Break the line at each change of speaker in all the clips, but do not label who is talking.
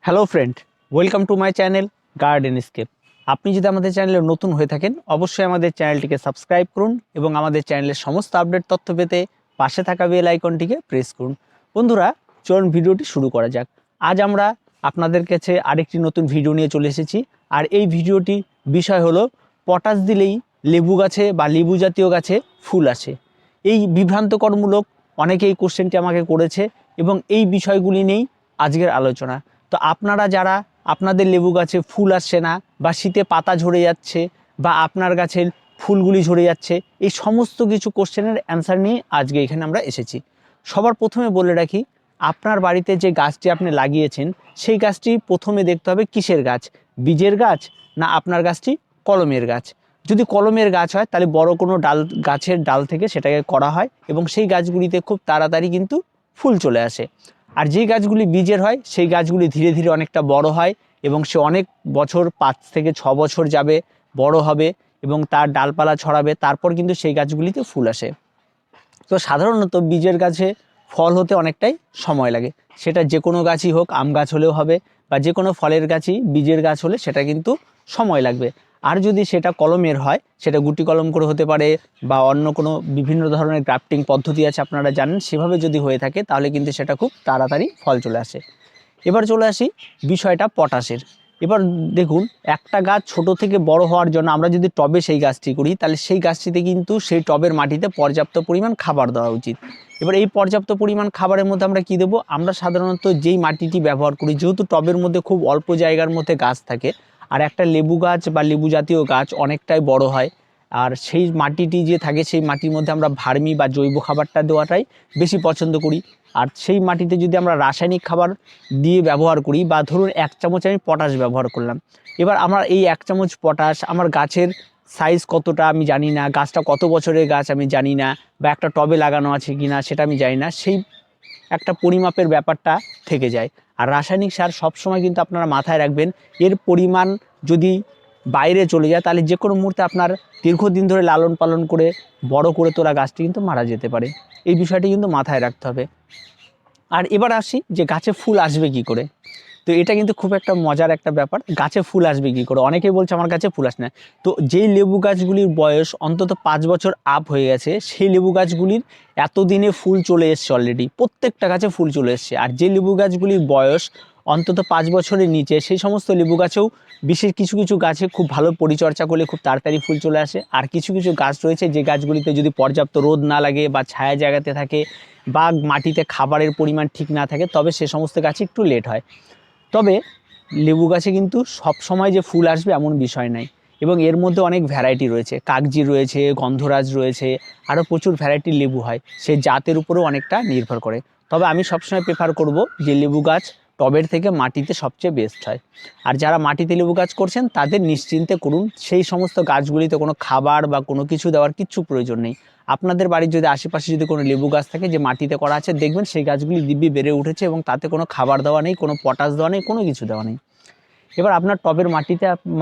Hello friend, welcome to my channel garden scape. আপনি যদি আমাদের চ্যানেলে নতুন হয়ে থাকেন অবশ্যই আমাদের চ্যানেলটিকে সাবস্ক্রাইব করুন এবং আমাদের চ্যানেলের সমস্ত আপডেট তথ্য পেতে পাশে থাকা বেল আইকনটিকে প্রেস করুন। বন্ধুরা, চলুন ভিডিওটি শুরু করা যাক। আজ আমরা আপনাদের কাছে আরেকটি নতুন ভিডিও নিয়ে চলে এসেছি। আর এই ভিডিওটির বিষয় হলো পটাশ দিলেই লেবু গাছে বা লেবু জাতীয় গাছে ফুল আসে। এই বিভ্রান্তকরমূলক অনেকেই কোশ্চেনটি আমাকে করেছে এবং এই বিষয়গুলি নিয়েই আজকের আলোচনা। তো আপনারা যারা আপনাদের লেবু গাছে ফুল আসছে না বা শীতে পাতা ঝরে যাচ্ছে বা আপনার গাছের ফুলগুলি ঝরে যাচ্ছে, এই সমস্ত কিছু কোশ্চেনের অ্যান্সার নিয়ে আজকে এখানে আমরা এসেছি। সবার প্রথমে বলে রাখি, আপনার বাড়িতে যে গাছটি আপনি লাগিয়েছেন সেই গাছটি প্রথমে দেখতে হবে কিসের গাছ, বীজের গাছ না আপনার গাছটি কলমের গাছ। যদি কলমের গাছ হয় তাহলে বড় কোনো গাছের ডাল থেকে সেটাকে করা হয় এবং সেই গাছগুলিতে খুব তাড়াতাড়ি কিন্তু ফুল চলে আসে। আর যেই গাছগুলি বীজের হয় সেই গাছগুলি ধীরে ধীরে অনেকটা বড় হয় এবং সে অনেক বছর 5 থেকে 6 বছর যাবে, বড় হবে এবং তার ডালপালা ছড়াবে, তারপর কিন্তু সেই গাছগুলিতে ফুল আসে। তো সাধারণত বীজের গাছে ফল হতে অনেকটাই সময় লাগে, সেটা যে কোনো গাছই হোক, আম গাছ হলেও হবে বা যে কোনো ফলের গাছই বীজের গাছ হলে সেটা কিন্তু সময় লাগবে। আর যদি সেটা কলমের হয়, সেটা গুটি কলম করে হতে পারে বা অন্য কোনো বিভিন্ন ধরনের গ্রাফটিং পদ্ধতি আছে আপনারা জানেন, সেভাবে যদি হয়ে থাকে তাহলে কিন্তু সেটা খুব তাড়াতাড়ি ফল চলে আসে। এবার চলে আসি বিষয়টা পটাশের। এবার দেখুন, একটা গাছ ছোট থেকে বড় হওয়ার জন্য আমরা যদি টবে সেই গাছটি করি তাহলে সেই গাছটিতে কিন্তু সেই টবের মাটিতে পর্যাপ্ত পরিমাণ খাবার দেওয়া উচিত। এবার এই পর্যাপ্ত পরিমাণ খাবারের মধ্যে আমরা কি দেবো, আমরা সাধারণত যেই মাটিটি ব্যবহার করি, যেহেতু টবের মধ্যে খুব অল্প জায়গার মধ্যে গাছ থাকে আর একটা লেবু গাছ বা লেবু জাতীয় গাছ অনেকটাই বড় হয়, আর সেই মাটিটি যে থাকে সেই মাটির মধ্যে আমরা ভার্মি বা জৈব খাবারটা দেওয়াটাই বেশি পছন্দ করি। আর সেই মাটিতে যদি আমরা রাসায়নিক খাবার দিয়ে ব্যবহার করি বা ধরুন 1 চামচ আমি পটাশ ব্যবহার করলাম, এবার আমার এই 1 চামচ পটাশ আমার গাছের সাইজ কতটা আমি জানি না, গাছটা কত বছরের গাছ আমি জানি না, বা একটা টবে লাগানো আছে কি না সেটা আমি জানি না, সেই একটা পরিমাপের ব্যাপারটা থেকে যায়। আর রাসায়নিক সার সবসময় কিন্তু আপনারা মাথায় রাখবেন, এর পরিমাণ যদি বাইরে চলে যায় তাহলে যে কোনো মুহূর্তে আপনার দীর্ঘদিন ধরে লালন পালন করে বড় করে তোলা গাছটি কিন্তু মারা যেতে পারে। এই বিষয়টি কিন্তু মাথায় রাখতে হবে। আর এবার আসি যে গাছে ফুল আসবে কি করে। তো এটা কিন্তু খুব একটা মজার একটা ব্যাপার, গাছে ফুল আসবে কি করে। অনেকেই বলছে আমার গাছে ফুল আসে না। তো যেই লেবু গাছগুলির বয়স অন্তত 5 বছর আপ হয়ে গেছে সেই লেবু গাছগুলির এতদিনে ফুল চলে এসছে, অলরেডি প্রত্যেকটা গাছে ফুল চলে এসছে। আর যে লেবু গাছগুলির বয়স অন্তত 5 বছরের নিচে সেই সমস্ত লেবু গাছেও বিশেষ কিছু কিছু গাছে খুব ভালো পরিচর্যা করলে খুব তাড়াতাড়ি ফুল চলে আসে। আর কিছু কিছু গাছ রয়েছে যে গাছগুলিতে যদি পর্যাপ্ত রোদ না লাগে বা ছায়া জায়গাতে থাকে বা মাটিতে খাবারের পরিমাণ ঠিক না থাকে তবে সে সমস্ত গাছে একটু লেট হয়। তবে লেবু গাছে কিন্তু সব সময় যে ফুল আসবে এমন বিষয় নাই, এবং এর মধ্যে অনেক ভ্যারাইটি রয়েছে, কাগজি রয়েছে, গন্ধরাজ রয়েছে, আরও প্রচুর ভ্যারাইটির লেবু হয়, সে জাতের উপরেও অনেকটা নির্ভর করে। তবে আমি সবসময় প্রেফার করব যে লেবু গাছ টবের থেকে মাটিতে সবচেয়ে বেস্ট হয়। আর যারা মাটিতে লেবু গাছ করছেন তাদের নিশ্চিন্তে করুন, সেই সমস্ত গাছগুলিতে কোনো খাবার বা কোনো কিছু দেওয়ার কিচ্ছু প্রয়োজন নেই। আপনাদের বাড়ির যদি আশেপাশে যদি কোনো লেবু গাছ থাকে যে মাটিতে করা আছে, দেখবেন সেই গাছগুলি দিব্যি বেড়ে উঠেছে এবং তাতে কোনো খাবার দেওয়া নেই, কোনো পটাশ দেওয়া নেই, কোনো কিছু দেওয়া নেই। এবার আপনার টবের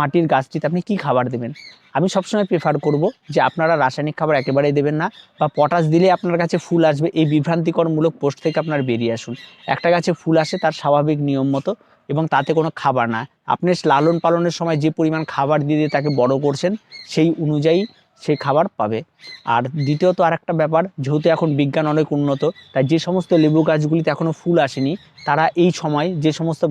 মাটির গাছটিতে আপনি কি খাবার দেবেন। আমি সবসময় প্রেফার করব যে আপনারা রাসায়নিক খাবার একেবারেই দেবেন না, বা পটাশ দিলে আপনার কাছে ফুল আসবে এই বিভ্রান্তিকরমূলক পোস্ট থেকে আপনার বেরিয়ে আসুন। একটা গাছে ফুল আসে তার স্বাভাবিক নিয়ম মতো এবং তাতে কোনো খাবার না, আপনি লালন পালনের সময় যে পরিমাণ খাবার দিয়ে দিয়ে তাকে বড় করছেন সেই অনুযায়ী সেই খাবার পাবে। আর দ্বিতীয়ত আর একটা ব্যাপার, যেহেতু এখন বিজ্ঞান অনেক উন্নত, তাই যে সমস্ত লেবু গাছগুলিতে এখনও ফুল আসেনি তারা এই সময় যে সমস্ত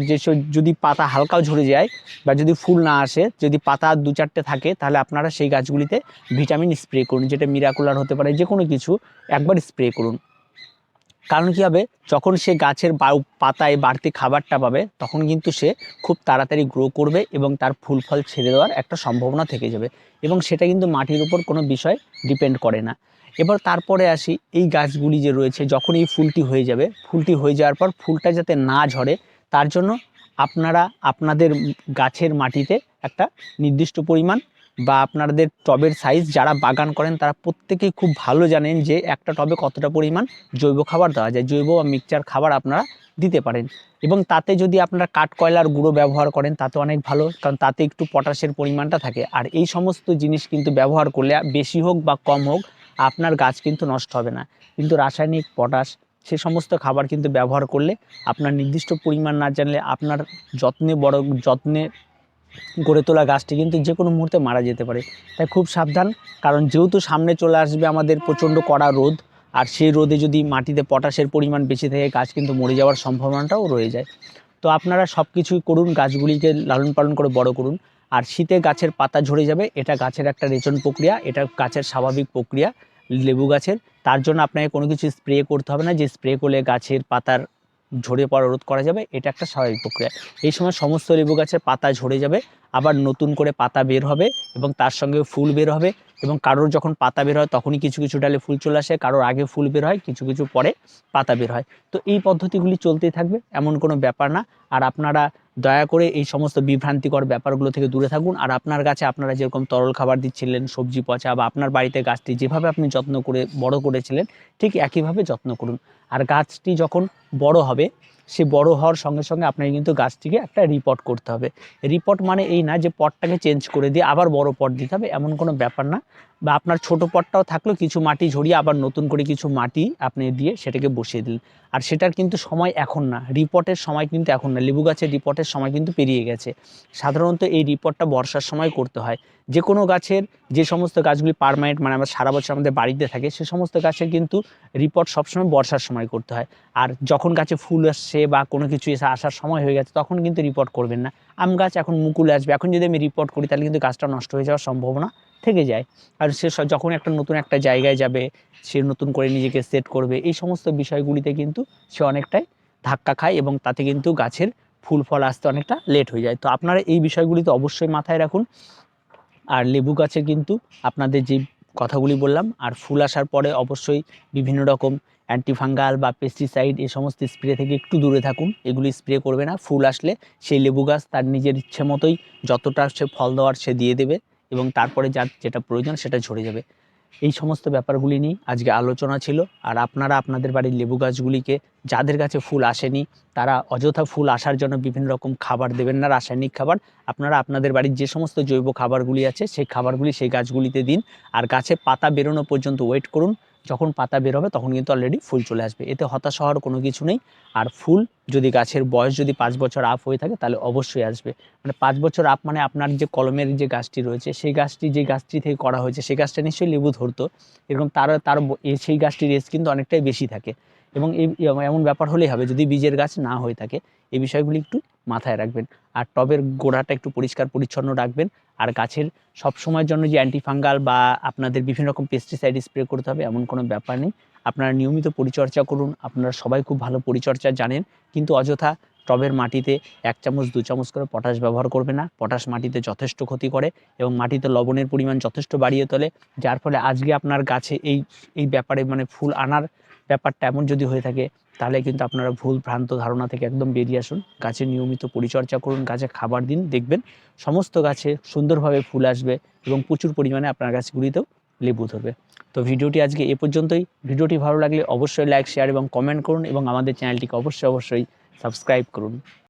যদি পাতা হালকাও ঝরে যায় বা যদি ফুল না আসে, যদি পাতা 2-4টে থাকে, তাহলে আপনারা সেই গাছগুলিতে ভিটামিন স্প্রে করুন, যেটা মিরাকুলার হতে পারে, যে কোনো কিছু একবার স্প্রে করুন। কারণ কী হবে, যখন সে গাছের পাতায় বাড়তি খাবারটা পাবে তখন কিন্তু সে খুব তাড়াতাড়ি গ্রো করবে এবং তার ফুল ফল ছেড়ে দেওয়ার একটা সম্ভাবনা থেকে যাবে, এবং সেটা কিন্তু মাটির উপর কোনো বিষয় ডিপেন্ড করে না। এবার তারপরে আসি, এই গাছগুলি যে রয়েছে যখন এই ফুলটি হয়ে যাবে, ফুলটি হয়ে যাওয়ার পর ফুলটা যাতে না ঝরে তার জন্য আপনারা আপনাদের গাছের মাটিতে একটা নির্দিষ্ট পরিমাণ বা আপনাদের টবের সাইজ, যারা বাগান করেন তারা প্রত্যেকেই খুব ভালো জানেন যে একটা টবে কতটা পরিমাণ জৈব খাবার দেওয়া যায়, জৈব বা মিক্সচার খাবার আপনারা দিতে পারেন। এবং তাতে যদি আপনারা কাঠকয়লার গুঁড়ো ব্যবহার করেন তাতে অনেক ভালো, কারণ তাতে একটু পটাশের পরিমাণটা থাকে। আর এই সমস্ত জিনিস কিন্তু ব্যবহার করলে বেশি হোক বা কম হোক আপনার গাছ কিন্তু নষ্ট হবে না। কিন্তু রাসায়নিক পটাশ সে সমস্ত খাবার কিন্তু ব্যবহার করলে আপনার নির্দিষ্ট পরিমাণ না জানলে আপনার যত্নে গড়ে তোলা গাছটি কিন্তু যে কোনো মুহূর্তে মারা যেতে পারে। তাই খুব সাবধান, কারণ যেহেতু সামনে চলে আসবে আমাদের প্রচণ্ড কড়া রোদ, আর সেই রোদে যদি মাটিতে পটাশের পরিমাণ বেশি থাকে গাছ কিন্তু মরে যাওয়ার সম্ভাবনাটাও রয়ে যায়। তো আপনারা সব কিছুই করুন, গাছগুলিকে লালন পালন করে বড় করুন। আর শীতে গাছের পাতা ঝরে যাবে, এটা গাছের একটা রেচন প্রক্রিয়া, এটা গাছের স্বাভাবিক প্রক্রিয়া লেবু গাছের। তার জন্য আপনাকে কোনো কিছু স্প্রে করতে হবে না, যে স্প্রে করলে গাছের পাতার ঝরে পড়া রোধ করা যাবে, এটা একটা স্বাভাবিক প্রক্রিয়া। এই সময় সমস্ত লেবু গাছের পাতা ঝরে যাবে, আবার নতুন করে পাতা বের হবে এবং তার সঙ্গে ফুল বের হবে। এবং কারোর যখন পাতা বের হয় তখনই কিছু কিছু ডালে ফুল চলে আসে, কারোর আগে ফুল বের হয়, কিছু কিছু পরে পাতা বের হয়। তো এই পদ্ধতিগুলি চলতেই থাকবে, এমন কোনো ব্যাপার না। আর আপনারা দয়া করে এই সমস্ত বিভ্রান্তিকর ব্যাপারগুলো থেকে দূরে থাকুন। আর আপনার গাছে আপনারা যেরকম তরল খাবার দিচ্ছিলেন, সবজি পচা, বা আপনার বাড়িতে গাছটি যেভাবে আপনি যত্ন করে বড় করেছিলেন ঠিক একইভাবে যত্ন করুন। আর গাছটি যখন বড় হবে, সে বড় হওয়ার সঙ্গে সঙ্গে আপনাকে কিন্তু গাছটিকে একটা রিপোর্ট করতে হবে। রিপোর্ট মানে এই না যে পটটাকে চেঞ্জ করে দিয়ে আবার বড় পট দিতে হবে, এমন কোনো ব্যাপার না। বা আপনার ছোট পটটাও থাকলেও কিছু মাটি ঝরিয়ে আবার নতুন করে কিছু মাটি আপনি দিয়ে সেটাকে বসিয়ে দিলেন। আর সেটার কিন্তু সময় এখন না, রিপোর্টের সময় কিন্তু এখন না, লেবু গাছের রিপোর্টের সময় কিন্তু পেরিয়ে গেছে। সাধারণত এই রিপোর্টটা বর্ষার সময় করতে হয়। যে কোনো গাছের, যে সমস্ত গাছগুলি পার্মানেন্ট মানে আমরা সারা বছর আমাদের বাড়িতে থাকে, সে সমস্ত গাছের কিন্তু রিপোর্ট সবসময় বর্ষার সময় করতে হয়। আর যখন গাছে ফুল আসছে বা কোনো কিছু এসে আসার সময় হয়ে গেছে তখন কিন্তু রিপোর্ট করবেন না। আম গাছ এখন মুকুল আসবে, এখন যদি আমি রিপোর্ট করি তাহলে কিন্তু গাছটা নষ্ট হয়ে যাওয়ার সম্ভাবনা থেকে যায়। আর সে যখন একটা নতুন একটা জায়গায় যাবে, সে নতুন করে নিজেকে সেট করবে, এই সমস্ত বিষয়গুলিতে কিন্তু সে অনেকটাই ধাক্কা খায় এবং তাতে কিন্তু গাছের ফুল ফল আসতে অনেকটা লেট হয়ে যায়। তো আপনারা এই বিষয়গুলি তো অবশ্যই মাথায় রাখুন। আর লেবু গাছে কিন্তু আপনাদের যে কথাগুলি বললাম, আর ফুল আসার পরে অবশ্যই বিভিন্ন রকম অ্যান্টিফাঙ্গাল বা পেস্টিসাইড এই সমস্ত স্প্রে থেকে একটু দূরে থাকুন, এগুলি স্প্রে করবে না। ফুল আসলে সেই লেবু গাছ তার নিজের ইচ্ছে মতোই যতটা সে ফল দেওয়ার সে দিয়ে দেবে এবং তারপরে যার যেটা প্রয়োজন সেটা ঝরে যাবে। এই সমস্ত ব্যাপারগুলি নিয়ে আজকে আলোচনা ছিল। আর আপনারা আপনাদের বাড়ির লেবু গাছগুলিকে, যাদের কাছে ফুল আসেনি তারা অযথা ফুল আসার জন্য বিভিন্ন রকম খাবার দেবেন না, রাসায়নিক খাবার। আপনারা আপনাদের বাড়ির যে সমস্ত জৈব খাবারগুলি আছে সেই খাবারগুলি সেই গাছগুলিতে দিন। আর গাছে পাতা বেরোনো পর্যন্ত ওয়েট করুন, যখন পাতা বের হবে তখন কিন্তু অলরেডি ফুল চলে আসবে, এতে হতাশ হওয়ার কোনো কিছু নেই। আর ফুল যদি গাছের বয়স যদি 5 বছর আপ হয়ে থাকে তাহলে অবশ্যই আসবে। মানে 5 বছর আপ মানে আপনার যে কলমের যে গাছটি রয়েছে, সেই গাছটি যে গাছটি থেকে করা হয়েছে সেই গাছটা নিশ্চয়ই লেবু ধরতো, এরকম সেই গাছটির এজ কিন্তু অনেকটাই বেশি থাকে। এবং এমন ব্যাপার হলেই হবে যদি বীজের গাছ না হয়ে থাকে। এই বিষয়গুলি একটু মাথায় রাখবেন। আর টবের গোড়াটা একটু পরিষ্কার পরিচ্ছন্ন রাখবেন। আর গাছের সব সময়ের জন্য যে অ্যান্টিফাঙ্গাল বা আপনাদের বিভিন্ন রকম পেস্টিসাইড স্প্রে করতে হবে এমন কোনো ব্যাপার নেই। আপনারা নিয়মিত পরিচর্যা করুন, আপনারা সবাই খুব ভালো পরিচর্যা জানেন, কিন্তু অযথা টবের মাটিতে 1 চামচ 2 চামচ করে পটাশ ব্যবহার করবে না। পটাশ মাটিতে যথেষ্ট ক্ষতি করে এবং মাটিতে লবণের পরিমাণ যথেষ্ট বাড়িয়ে তোলে, যার ফলে আজকে আপনার গাছে এই ব্যাপারে মানে ফুল আনার ব্যাপারটা এমন যদি হয়ে থাকে তাহলে কিন্তু আপনারা ভুল ভ্রান্ত ধারণা থেকে একদম বেরিয়ে আসুন। গাছের নিয়মিত পরিচর্যা করুন, গাছে খাবার দিন, দেখবেন সমস্ত গাছে সুন্দরভাবে ফুল আসবে এবং প্রচুর পরিমাণে আপনার গাছগুলিতেও লেবু ধরবে। তো ভিডিওটি আজকে এ পর্যন্তই। ভিডিওটি ভালো লাগলে অবশ্যই লাইক, শেয়ার এবং কমেন্ট করুন এবং আমাদের চ্যানেলটিকে অবশ্যই সাবস্ক্রাইব করুন।